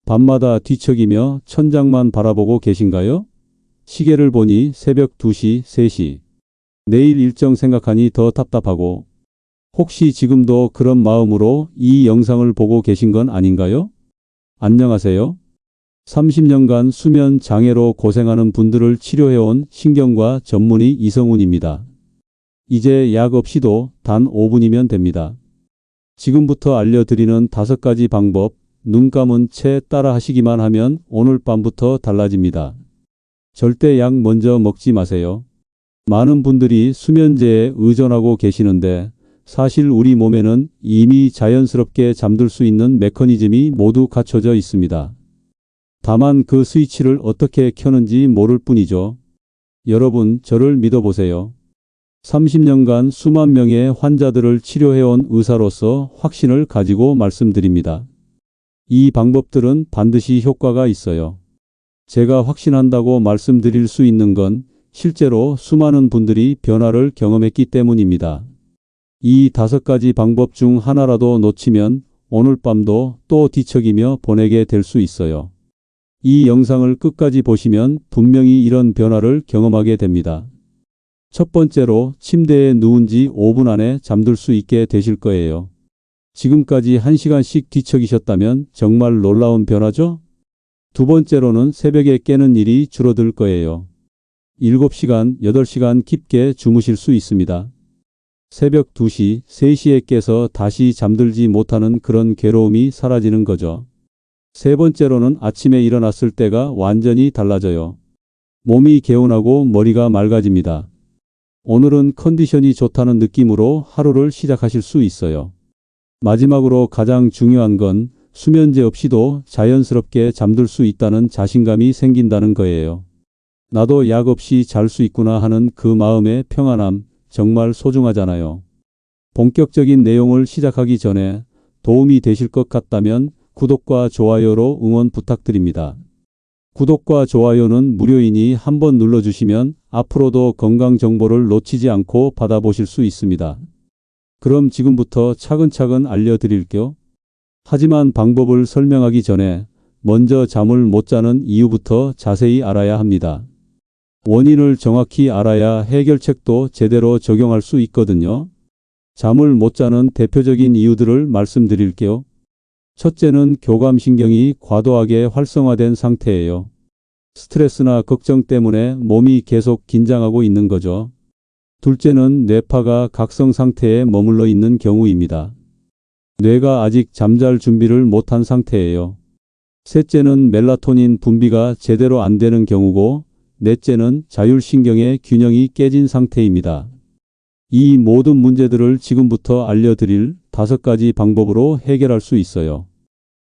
밤마다 뒤척이며 천장만 바라보고 계신가요? 시계를 보니 새벽 2시, 3시. 내일 일정 생각하니 더 답답하고. 혹시 지금도 그런 마음으로 이 영상을 보고 계신 건 아닌가요? 안녕하세요. 30년간 수면 장애로 고생하는 분들을 치료해온 신경과 전문의 이성훈입니다. 이제 약 없이도 단 5분이면 됩니다. 지금부터 알려드리는 5가지 방법, 눈 감은 채 따라 하시기만 하면 오늘 밤부터 달라집니다. 절대 약 먼저 먹지 마세요. 많은 분들이 수면제에 의존하고 계시는데 사실 우리 몸에는 이미 자연스럽게 잠들 수 있는 메커니즘이 모두 갖춰져 있습니다. 다만 그 스위치를 어떻게 켜는지 모를 뿐이죠. 여러분, 저를 믿어보세요. 30년간 수만 명의 환자들을 치료해온 의사로서 확신을 가지고 말씀드립니다. 이 방법들은 반드시 효과가 있어요. 제가 확신한다고 말씀드릴 수 있는 건 실제로 수많은 분들이 변화를 경험했기 때문입니다. 이 5가지 방법 중 하나라도 놓치면 오늘 밤도 또 뒤척이며 보내게 될 수 있어요. 이 영상을 끝까지 보시면 분명히 이런 변화를 경험하게 됩니다. 첫 번째로 침대에 누운 지 5분 안에 잠들 수 있게 되실 거예요. 지금까지 1시간씩 뒤척이셨다면 정말 놀라운 변화죠? 두 번째로는 새벽에 깨는 일이 줄어들 거예요. 7시간, 8시간 깊게 주무실 수 있습니다. 새벽 2시, 3시에 깨서 다시 잠들지 못하는 그런 괴로움이 사라지는 거죠. 세 번째로는 아침에 일어났을 때가 완전히 달라져요. 몸이 개운하고 머리가 맑아집니다. 오늘은 컨디션이 좋다는 느낌으로 하루를 시작하실 수 있어요. 마지막으로 가장 중요한 건 수면제 없이도 자연스럽게 잠들 수 있다는 자신감이 생긴다는 거예요. 나도 약 없이 잘 수 있구나 하는 그 마음의 평안함, 정말 소중하잖아요. 본격적인 내용을 시작하기 전에 도움이 되실 것 같다면 구독과 좋아요로 응원 부탁드립니다. 구독과 좋아요는 무료이니 한번 눌러주시면 앞으로도 건강 정보를 놓치지 않고 받아보실 수 있습니다. 그럼 지금부터 차근차근 알려드릴게요. 하지만 방법을 설명하기 전에 먼저 잠을 못 자는 이유부터 자세히 알아야 합니다. 원인을 정확히 알아야 해결책도 제대로 적용할 수 있거든요. 잠을 못 자는 대표적인 이유들을 말씀드릴게요. 첫째는 교감신경이 과도하게 활성화된 상태예요. 스트레스나 걱정 때문에 몸이 계속 긴장하고 있는 거죠. 둘째는 뇌파가 각성 상태에 머물러 있는 경우입니다. 뇌가 아직 잠잘 준비를 못한 상태예요. 셋째는 멜라토닌 분비가 제대로 안 되는 경우고, 넷째는 자율신경의 균형이 깨진 상태입니다. 이 모든 문제들을 지금부터 알려드릴 5가지 방법으로 해결할 수 있어요.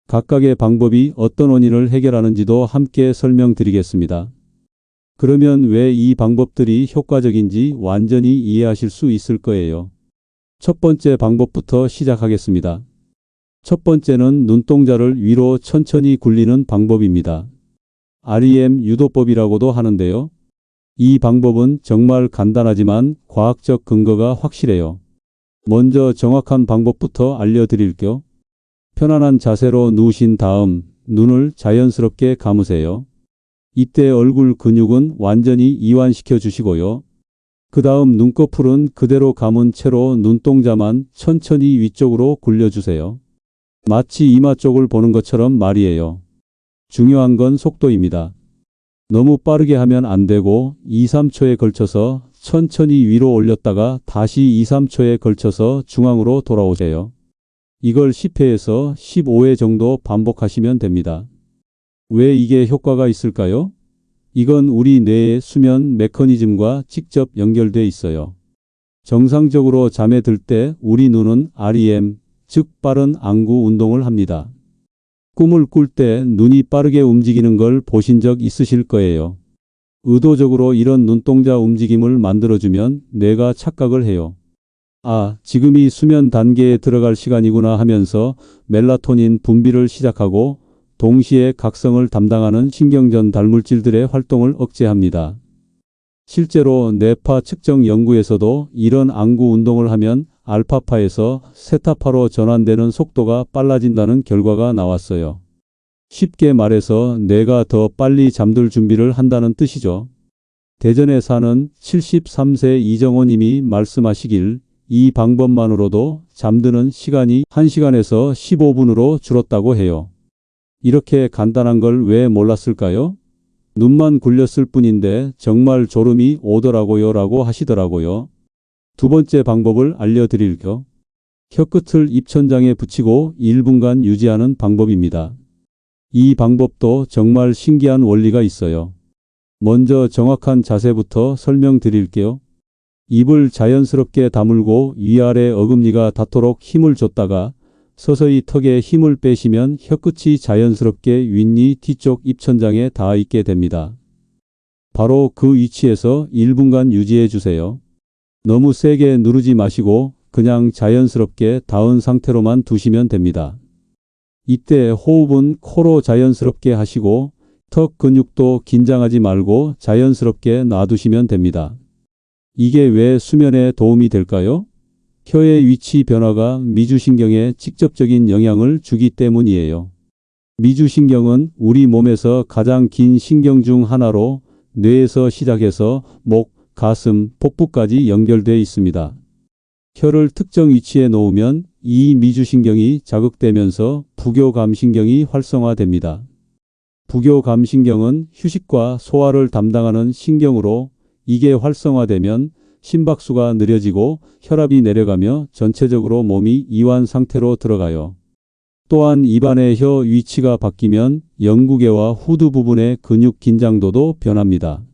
각각의 방법이 어떤 원인을 해결하는지도 함께 설명드리겠습니다. 그러면 왜 이 방법들이 효과적인지 완전히 이해하실 수 있을 거예요. 첫 번째 방법부터 시작하겠습니다. 첫 번째는 눈동자를 위로 천천히 굴리는 방법입니다. REM 유도법이라고도 하는데요. 이 방법은 정말 간단하지만 과학적 근거가 확실해요. 먼저 정확한 방법부터 알려드릴게요. 편안한 자세로 누우신 다음 눈을 자연스럽게 감으세요. 이때 얼굴 근육은 완전히 이완시켜 주시고요. 그 다음 눈꺼풀은 그대로 감은 채로 눈동자만 천천히 위쪽으로 굴려주세요. 마치 이마 쪽을 보는 것처럼 말이에요. 중요한 건 속도입니다. 너무 빠르게 하면 안 되고 2-3초에 걸쳐서 천천히 위로 올렸다가 다시 2-3초에 걸쳐서 중앙으로 돌아오세요. 이걸 10회에서 15회 정도 반복하시면 됩니다. 왜 이게 효과가 있을까요? 이건 우리 뇌의 수면 메커니즘과 직접 연결돼 있어요. 정상적으로 잠에 들 때 우리 눈은 REM, 즉 빠른 안구 운동을 합니다. 꿈을 꿀 때 눈이 빠르게 움직이는 걸 보신 적 있으실 거예요. 의도적으로 이런 눈동자 움직임을 만들어주면 뇌가 착각을 해요. 아, 지금이 수면 단계에 들어갈 시간이구나 하면서 멜라토닌 분비를 시작하고 동시에 각성을 담당하는 신경전 달물질들의 활동을 억제합니다. 실제로 뇌파 측정 연구에서도 이런 안구 운동을 하면 알파파에서 세타파로 전환되는 속도가 빨라진다는 결과가 나왔어요. 쉽게 말해서 뇌가 더 빨리 잠들 준비를 한다는 뜻이죠. 대전에 사는 73세 이정호 님이 말씀하시길 이 방법만으로도 잠드는 시간이 1시간에서 15분으로 줄었다고 해요. 이렇게 간단한 걸 왜 몰랐을까요? 눈만 굴렸을 뿐인데 정말 졸음이 오더라고요 라고 하시더라고요. 두 번째 방법을 알려드릴게요. 혀끝을 입천장에 붙이고 1분간 유지하는 방법입니다. 이 방법도 정말 신기한 원리가 있어요. 먼저 정확한 자세부터 설명드릴게요. 입을 자연스럽게 다물고 위아래 어금니가 닿도록 힘을 줬다가 서서히 턱에 힘을 빼시면 혀끝이 자연스럽게 윗니 뒤쪽 입천장에 닿아 있게 됩니다. 바로 그 위치에서 1분간 유지해 주세요. 너무 세게 누르지 마시고 그냥 자연스럽게 닿은 상태로만 두시면 됩니다. 이때 호흡은 코로 자연스럽게 하시고 턱 근육도 긴장하지 말고 자연스럽게 놔두시면 됩니다. 이게 왜 수면에 도움이 될까요? 혀의 위치 변화가 미주신경에 직접적인 영향을 주기 때문이에요. 미주신경은 우리 몸에서 가장 긴 신경 중 하나로 뇌에서 시작해서 목, 가슴, 복부까지 연결되어 있습니다. 혀를 특정 위치에 놓으면 이 미주신경이 자극되면서 부교감신경이 활성화됩니다. 부교감신경은 휴식과 소화를 담당하는 신경으로 이게 활성화되면 심박수가 느려지고 혈압이 내려가며 전체적으로 몸이 이완 상태로 들어가요. 또한 입안의 혀 위치가 바뀌면 영구개와 후두 부분의 근육 긴장도도 변합니다.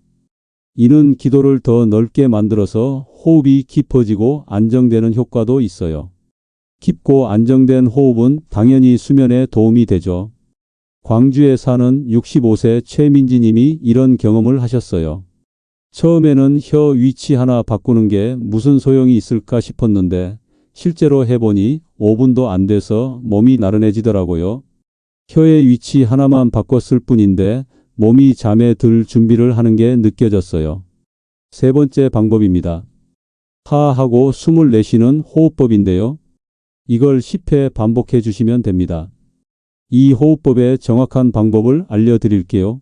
이는 기도를 더 넓게 만들어서 호흡이 깊어지고 안정되는 효과도 있어요. 깊고 안정된 호흡은 당연히 수면에 도움이 되죠. 광주에 사는 65세 최민지 님이 이런 경험을 하셨어요. 처음에는 혀 위치 하나 바꾸는 게 무슨 소용이 있을까 싶었는데 실제로 해보니 5분도 안 돼서 몸이 나른해지더라고요. 혀의 위치 하나만 바꿨을 뿐인데 몸이 잠에 들 준비를 하는 게 느껴졌어요. 세 번째 방법입니다. 하하고 숨을 내쉬는 호흡법인데요. 이걸 10회 반복해 주시면 됩니다. 이 호흡법의 정확한 방법을 알려드릴게요.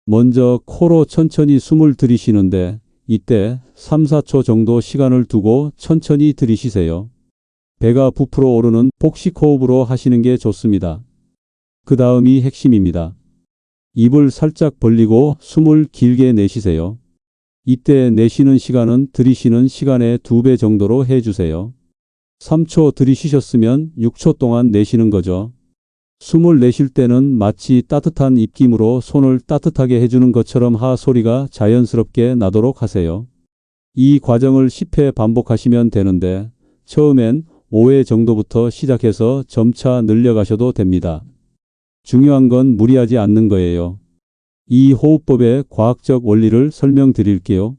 먼저 코로 천천히 숨을 들이쉬는데 이때 3, 4초 정도 시간을 두고 천천히 들이쉬세요. 배가 부풀어 오르는 복식 호흡으로 하시는 게 좋습니다. 그 다음이 핵심입니다. 입을 살짝 벌리고 숨을 길게 내쉬세요. 이때 내쉬는 시간은 들이쉬는 시간의 2배 정도로 해주세요. 3초 들이쉬셨으면 6초 동안 내쉬는 거죠. 숨을 내쉴 때는 마치 따뜻한 입김으로 손을 따뜻하게 해주는 것처럼 하 소리가 자연스럽게 나도록 하세요. 이 과정을 10회 반복하시면 되는데 처음엔 5회 정도부터 시작해서 점차 늘려가셔도 됩니다. 중요한 건 무리하지 않는 거예요. 이 호흡법의 과학적 원리를 설명드릴게요.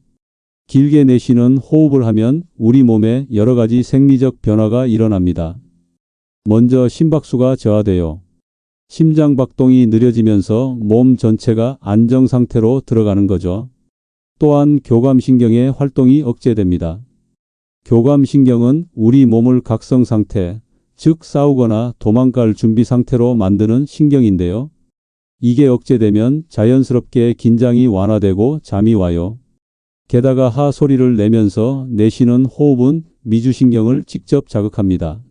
길게 내쉬는 호흡을 하면 우리 몸에 여러 가지 생리적 변화가 일어납니다. 먼저 심박수가 저하돼요. 심장 박동이 느려지면서 몸 전체가 안정 상태로 들어가는 거죠. 또한 교감신경의 활동이 억제됩니다. 교감신경은 우리 몸을 각성 상태, 즉 싸우거나 도망갈 준비 상태로 만드는 신경인데요. 이게 억제되면 자연스럽게 긴장이 완화되고 잠이 와요. 게다가 하 소리를 내면서 내쉬는 호흡은 미주신경을 직접 자극합니다.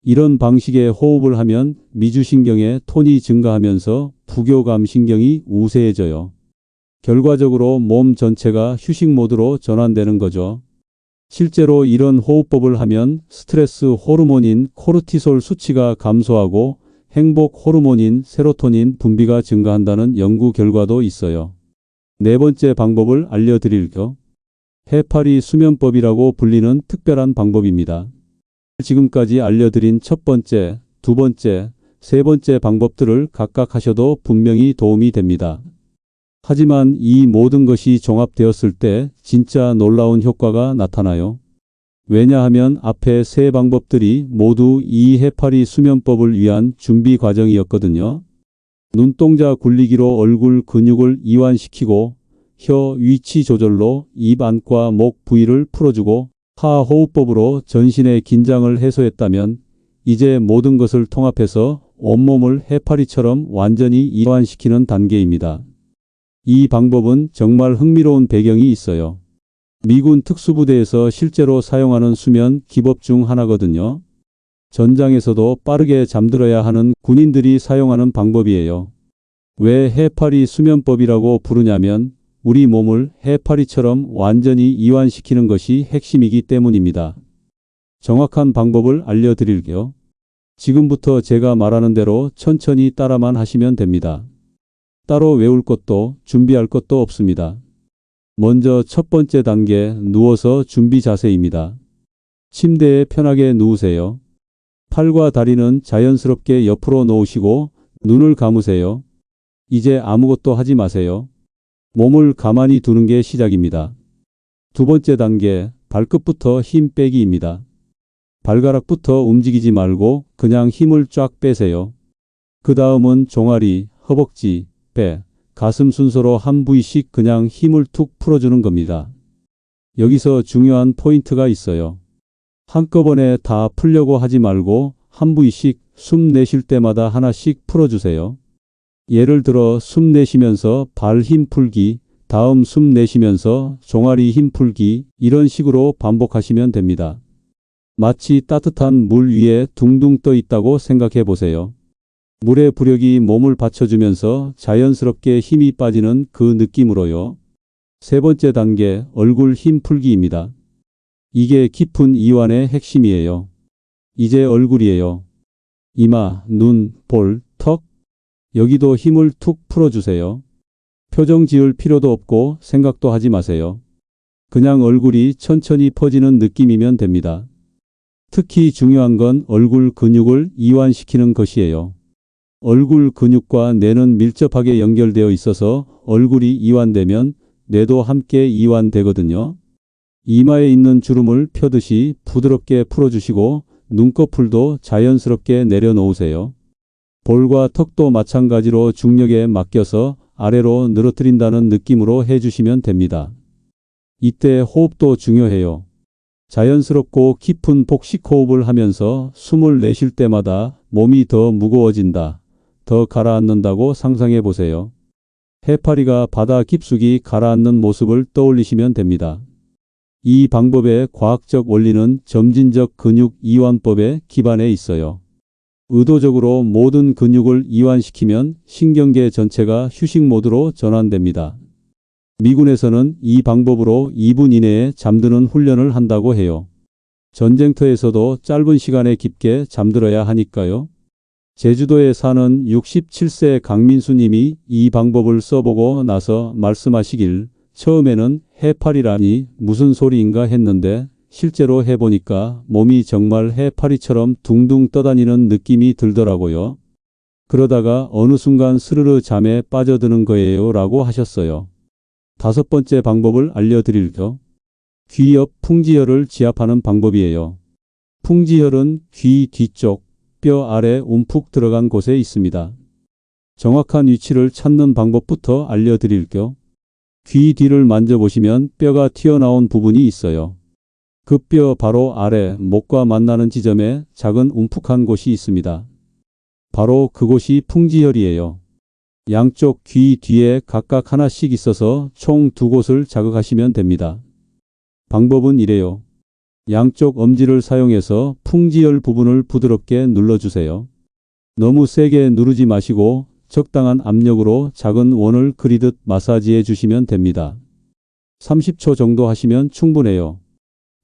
이런 방식의 호흡을 하면 미주신경의 톤이 증가하면서 부교감신경이 우세해져요. 결과적으로 몸 전체가 휴식 모드로 전환되는 거죠. 실제로 이런 호흡법을 하면 스트레스 호르몬인 코르티솔 수치가 감소하고 행복 호르몬인 세로토닌 분비가 증가한다는 연구 결과도 있어요. 네 번째 방법을 알려드릴게요. 해파리 수면법이라고 불리는 특별한 방법입니다. 지금까지 알려드린 첫 번째, 두 번째, 세 번째 방법들을 각각 하셔도 분명히 도움이 됩니다. 하지만 이 모든 것이 종합되었을 때 진짜 놀라운 효과가 나타나요. 왜냐하면 앞에 세 방법들이 모두 이 해파리 수면법을 위한 준비 과정이었거든요. 눈동자 굴리기로 얼굴 근육을 이완시키고 혀 위치 조절로 입 안과 목 부위를 풀어주고 하호흡법으로 전신의 긴장을 해소했다면 이제 모든 것을 통합해서 온몸을 해파리처럼 완전히 이완시키는 단계입니다. 이 방법은 정말 흥미로운 배경이 있어요. 미군 특수부대에서 실제로 사용하는 수면 기법 중 하나거든요. 전장에서도 빠르게 잠들어야 하는 군인들이 사용하는 방법이에요. 왜 해파리 수면법이라고 부르냐면 우리 몸을 해파리처럼 완전히 이완시키는 것이 핵심이기 때문입니다. 정확한 방법을 알려드릴게요. 지금부터 제가 말하는 대로 천천히 따라만 하시면 됩니다. 따로 외울 것도 준비할 것도 없습니다. 먼저 첫 번째 단계, 누워서 준비 자세입니다. 침대에 편하게 누우세요. 팔과 다리는 자연스럽게 옆으로 놓으시고 눈을 감으세요. 이제 아무것도 하지 마세요. 몸을 가만히 두는 게 시작입니다. 두 번째 단계, 발끝부터 힘 빼기입니다. 발가락부터 움직이지 말고 그냥 힘을 쫙 빼세요. 그 다음은 종아리, 허벅지, 배, 가슴 순서로 한 부위씩 그냥 힘을 툭 풀어주는 겁니다. 여기서 중요한 포인트가 있어요. 한꺼번에 다 풀려고 하지 말고 한 부위씩 숨 내쉴 때마다 하나씩 풀어주세요. 예를 들어 숨 내쉬면서 발 힘 풀기, 다음 숨 내쉬면서 종아리 힘 풀기, 이런 식으로 반복하시면 됩니다. 마치 따뜻한 물 위에 둥둥 떠 있다고 생각해 보세요. 물의 부력이 몸을 받쳐주면서 자연스럽게 힘이 빠지는 그 느낌으로요. 세 번째 단계, 얼굴 힘 풀기입니다. 이게 깊은 이완의 핵심이에요. 이제 얼굴이에요. 이마, 눈, 볼, 턱, 여기도 힘을 툭 풀어주세요. 표정 지을 필요도 없고 생각도 하지 마세요. 그냥 얼굴이 천천히 퍼지는 느낌이면 됩니다. 특히 중요한 건 얼굴 근육을 이완시키는 것이에요. 얼굴 근육과 뇌는 밀접하게 연결되어 있어서 얼굴이 이완되면 뇌도 함께 이완되거든요. 이마에 있는 주름을 펴듯이 부드럽게 풀어주시고 눈꺼풀도 자연스럽게 내려놓으세요. 볼과 턱도 마찬가지로 중력에 맡겨서 아래로 늘어뜨린다는 느낌으로 해주시면 됩니다. 이때 호흡도 중요해요. 자연스럽고 깊은 복식 호흡을 하면서 숨을 내쉴 때마다 몸이 더 무거워진다, 더 가라앉는다고 상상해 보세요. 해파리가 바다 깊숙이 가라앉는 모습을 떠올리시면 됩니다. 이 방법의 과학적 원리는 점진적 근육 이완법에 기반해 있어요. 의도적으로 모든 근육을 이완시키면 신경계 전체가 휴식 모드로 전환됩니다. 미군에서는 이 방법으로 2분 이내에 잠드는 훈련을 한다고 해요. 전쟁터에서도 짧은 시간에 깊게 잠들어야 하니까요. 제주도에 사는 67세 강민수 님이 이 방법을 써보고 나서 말씀하시길, 처음에는 해파리라니 무슨 소리인가 했는데 실제로 해보니까 몸이 정말 해파리처럼 둥둥 떠다니는 느낌이 들더라고요. 그러다가 어느 순간 스르르 잠에 빠져드는 거예요 라고 하셨어요. 다섯 번째 방법을 알려드릴게요. 귀 옆 풍지혈을 지압하는 방법이에요. 풍지혈은 귀 뒤쪽, 뼈 아래 움푹 들어간 곳에 있습니다. 정확한 위치를 찾는 방법부터 알려드릴게요. 귀 뒤를 만져보시면 뼈가 튀어나온 부분이 있어요. 그 뼈 바로 아래 목과 만나는 지점에 작은 움푹한 곳이 있습니다. 바로 그곳이 풍지혈이에요. 양쪽 귀 뒤에 각각 하나씩 있어서 총 2곳을 자극하시면 됩니다. 방법은 이래요. 양쪽 엄지를 사용해서 풍지혈 부분을 부드럽게 눌러주세요. 너무 세게 누르지 마시고 적당한 압력으로 작은 원을 그리듯 마사지해 주시면 됩니다. 30초 정도 하시면 충분해요.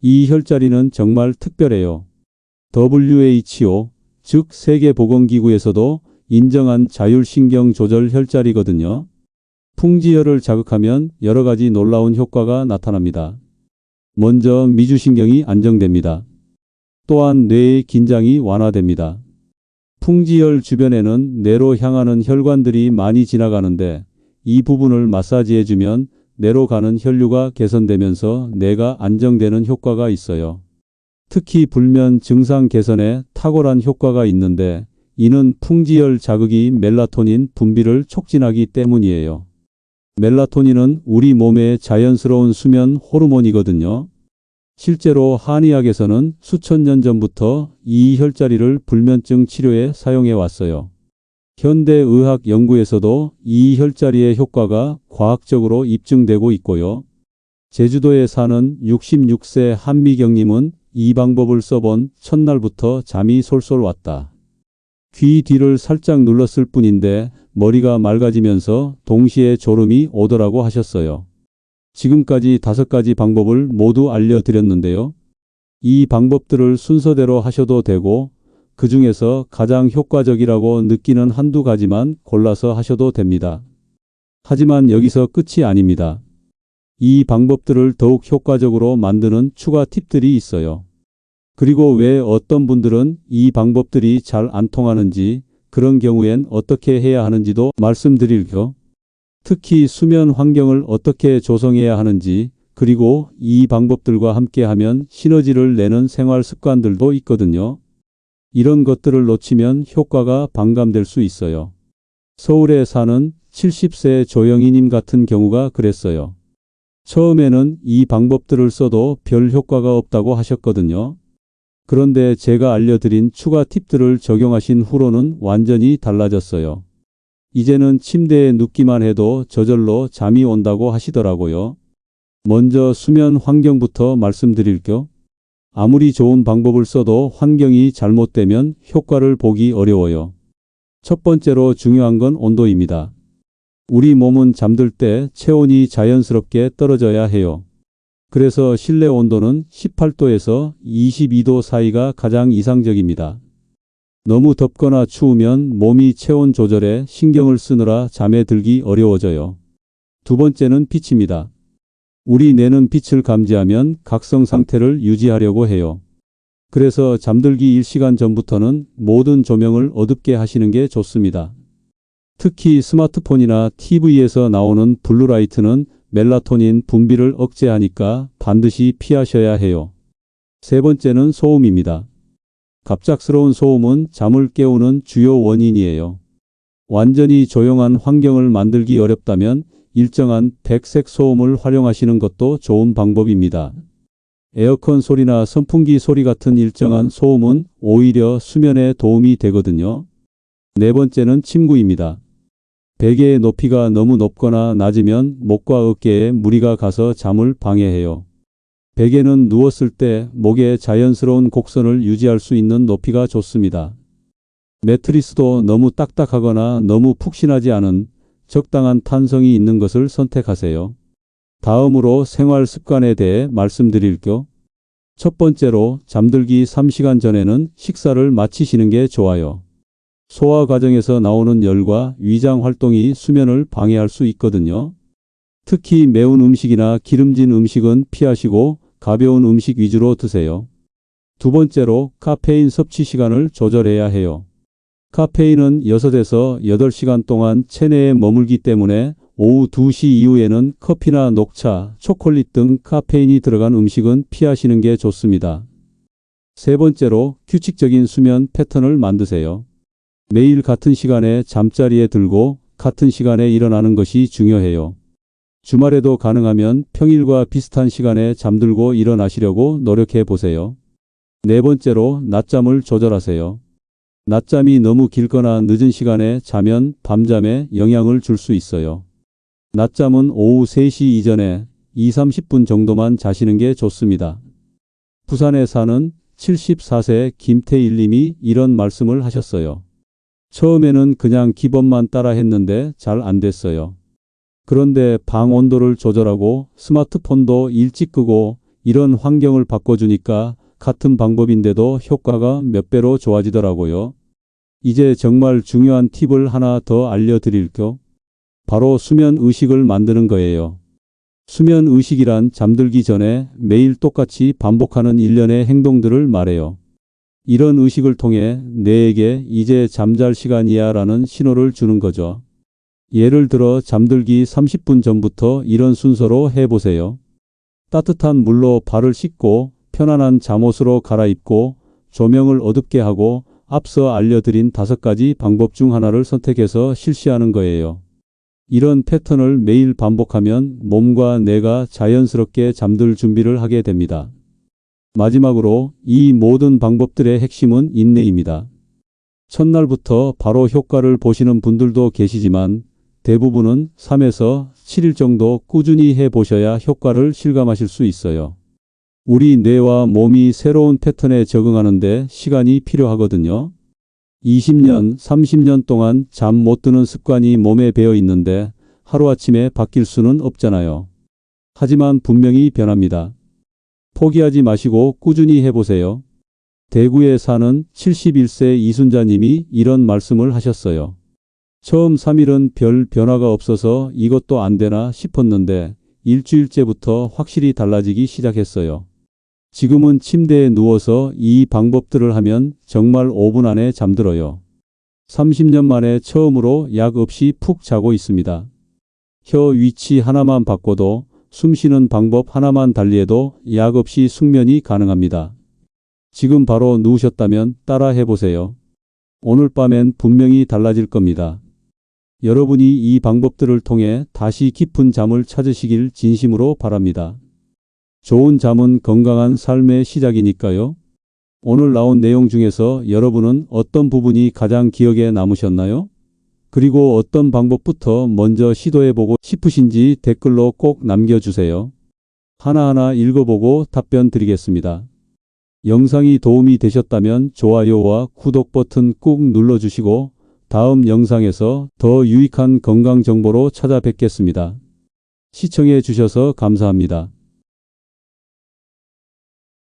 이 혈자리는 정말 특별해요. WHO, 즉 세계보건기구에서도 인정한 자율신경 조절 혈자리거든요. 풍지혈을 자극하면 여러 가지 놀라운 효과가 나타납니다. 먼저 미주신경이 안정됩니다. 또한 뇌의 긴장이 완화됩니다. 풍지혈 주변에는 뇌로 향하는 혈관들이 많이 지나가는데 이 부분을 마사지해주면 뇌로 가는 혈류가 개선되면서 뇌가 안정되는 효과가 있어요. 특히 불면 증상 개선에 탁월한 효과가 있는데 이는 풍지혈 자극이 멜라토닌 분비를 촉진하기 때문이에요. 멜라토닌은 우리 몸의 자연스러운 수면 호르몬이거든요. 실제로 한의학에서는 수천 년 전부터 이 혈자리를 불면증 치료에 사용해 왔어요. 현대의학 연구에서도 이 혈자리의 효과가 과학적으로 입증되고 있고요. 제주도에 사는 66세 한미경님은 이 방법을 써본 첫날부터 잠이 솔솔 왔다. 귀 뒤를 살짝 눌렀을 뿐인데 머리가 맑아지면서 동시에 졸음이 오더라고 하셨어요. 지금까지 5가지 방법을 모두 알려드렸는데요. 이 방법들을 순서대로 하셔도 되고 그 중에서 가장 효과적이라고 느끼는 한두 가지만 골라서 하셔도 됩니다. 하지만 여기서 끝이 아닙니다. 이 방법들을 더욱 효과적으로 만드는 추가 팁들이 있어요. 그리고 왜 어떤 분들은 이 방법들이 잘 안 통하는지, 그런 경우엔 어떻게 해야 하는지도 말씀드릴게요. 특히 수면 환경을 어떻게 조성해야 하는지, 그리고 이 방법들과 함께하면 시너지를 내는 생활 습관들도 있거든요. 이런 것들을 놓치면 효과가 반감될 수 있어요. 서울에 사는 70세 조영희님 같은 경우가 그랬어요. 처음에는 이 방법들을 써도 별 효과가 없다고 하셨거든요. 그런데 제가 알려드린 추가 팁들을 적용하신 후로는 완전히 달라졌어요. 이제는 침대에 눕기만 해도 저절로 잠이 온다고 하시더라고요. 먼저 수면 환경부터 말씀드릴게요. 아무리 좋은 방법을 써도 환경이 잘못되면 효과를 보기 어려워요. 첫 번째로 중요한 건 온도입니다. 우리 몸은 잠들 때 체온이 자연스럽게 떨어져야 해요. 그래서 실내 온도는 18도에서 22도 사이가 가장 이상적입니다. 너무 덥거나 추우면 몸이 체온 조절에 신경을 쓰느라 잠에 들기 어려워져요. 두 번째는 빛입니다. 우리 뇌는 빛을 감지하면 각성 상태를 유지하려고 해요. 그래서 잠들기 1시간 전부터는 모든 조명을 어둡게 하시는 게 좋습니다. 특히 스마트폰이나 TV에서 나오는 블루라이트는 멜라토닌 분비를 억제하니까 반드시 피하셔야 해요. 세 번째는 소음입니다. 갑작스러운 소음은 잠을 깨우는 주요 원인이에요. 완전히 조용한 환경을 만들기 어렵다면 일정한 백색 소음을 활용하시는 것도 좋은 방법입니다. 에어컨 소리나 선풍기 소리 같은 일정한 소음은 오히려 수면에 도움이 되거든요. 네 번째는 침구입니다. 베개의 높이가 너무 높거나 낮으면 목과 어깨에 무리가 가서 잠을 방해해요. 베개는 누웠을 때 목의 자연스러운 곡선을 유지할 수 있는 높이가 좋습니다. 매트리스도 너무 딱딱하거나 너무 푹신하지 않은 적당한 탄성이 있는 것을 선택하세요. 다음으로 생활 습관에 대해 말씀드릴게요. 첫 번째로 잠들기 3시간 전에는 식사를 마치시는 게 좋아요. 소화 과정에서 나오는 열과 위장 활동이 수면을 방해할 수 있거든요. 특히 매운 음식이나 기름진 음식은 피하시고 가벼운 음식 위주로 드세요. 두 번째로 카페인 섭취 시간을 조절해야 해요. 카페인은 6에서 8시간 동안 체내에 머물기 때문에 오후 2시 이후에는 커피나 녹차, 초콜릿 등 카페인이 들어간 음식은 피하시는 게 좋습니다. 세 번째로 규칙적인 수면 패턴을 만드세요. 매일 같은 시간에 잠자리에 들고 같은 시간에 일어나는 것이 중요해요. 주말에도 가능하면 평일과 비슷한 시간에 잠들고 일어나시려고 노력해 보세요. 네 번째로 낮잠을 조절하세요. 낮잠이 너무 길거나 늦은 시간에 자면 밤잠에 영향을 줄 수 있어요. 낮잠은 오후 3시 이전에 20-30분 정도만 자시는 게 좋습니다. 부산에 사는 74세 김태일님이 이런 말씀을 하셨어요. 처음에는 그냥 기본만 따라 했는데 잘 안 됐어요. 그런데 방 온도를 조절하고 스마트폰도 일찍 끄고 이런 환경을 바꿔주니까 같은 방법인데도 효과가 몇 배로 좋아지더라고요. 이제 정말 중요한 팁을 하나 더 알려드릴게요. 바로 수면 의식을 만드는 거예요. 수면 의식이란 잠들기 전에 매일 똑같이 반복하는 일련의 행동들을 말해요. 이런 의식을 통해 뇌에게 이제 잠잘 시간이야 라는 신호를 주는 거죠. 예를 들어 잠들기 30분 전부터 이런 순서로 해보세요. 따뜻한 물로 발을 씻고 편안한 잠옷으로 갈아입고 조명을 어둡게 하고 앞서 알려드린 5가지 방법 중 하나를 선택해서 실시하는 거예요. 이런 패턴을 매일 반복하면 몸과 뇌가 자연스럽게 잠들 준비를 하게 됩니다. 마지막으로 이 모든 방법들의 핵심은 인내입니다. 첫날부터 바로 효과를 보시는 분들도 계시지만 대부분은 3에서 7일 정도 꾸준히 해보셔야 효과를 실감하실 수 있어요. 우리 뇌와 몸이 새로운 패턴에 적응하는데 시간이 필요하거든요. 20년, 30년 동안 잠 못 드는 습관이 몸에 배어 있는데 하루아침에 바뀔 수는 없잖아요. 하지만 분명히 변합니다. 포기하지 마시고 꾸준히 해보세요. 대구에 사는 71세 이순자님이 이런 말씀을 하셨어요. 처음 3일은 별 변화가 없어서 이것도 안 되나 싶었는데 일주일째부터 확실히 달라지기 시작했어요. 지금은 침대에 누워서 이 방법들을 하면 정말 5분 안에 잠들어요. 30년 만에 처음으로 약 없이 푹 자고 있습니다. 혀 위치 하나만 바꿔도 숨 쉬는 방법 하나만 달리해도 약 없이 숙면이 가능합니다. 지금 바로 누우셨다면 따라 해보세요. 오늘 밤엔 분명히 달라질 겁니다. 여러분이 이 방법들을 통해 다시 깊은 잠을 찾으시길 진심으로 바랍니다. 좋은 잠은 건강한 삶의 시작이니까요. 오늘 나온 내용 중에서 여러분은 어떤 부분이 가장 기억에 남으셨나요? 그리고 어떤 방법부터 먼저 시도해보고 싶으신지 댓글로 꼭 남겨주세요. 하나하나 읽어보고 답변 드리겠습니다. 영상이 도움이 되셨다면 좋아요와 구독 버튼 꾹 눌러주시고 다음 영상에서 더 유익한 건강 정보로 찾아뵙겠습니다. 시청해 주셔서 감사합니다.